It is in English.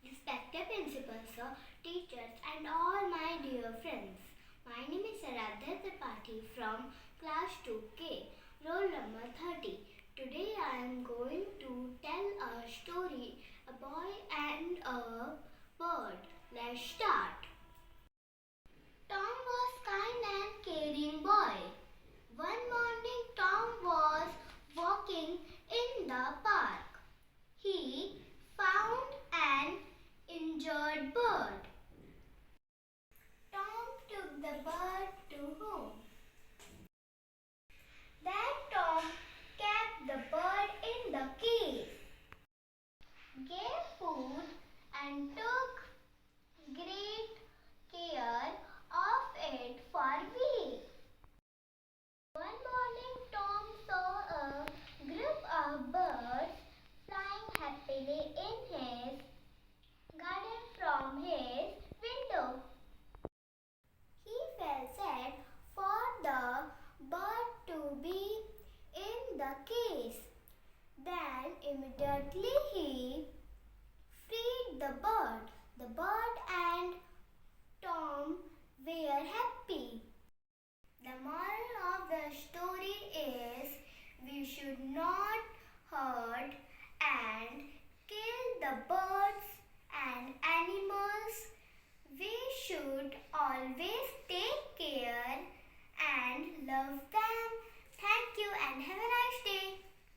Respected principal sir, teachers and all my dear friends. My name is Aradhya tripathi from class 2K, roll number 30. Today I am going to tell a story, a boy and a bird. Let's start. Tom was kind and caring boy. One morning Tom was walking in the park. He found an injured bird. Tom took the bird to home. Then Tom kept the bird in the cage, gave food and took great care of it for weeks. One morning Tom saw a group of birds flying happily in his garden from his window. He felt sad for the bird to be in the cage. Then immediately he freed the bird. The bird and Tom were happy. The moral of the story is we should not hurt and kill the birds and animals. We should always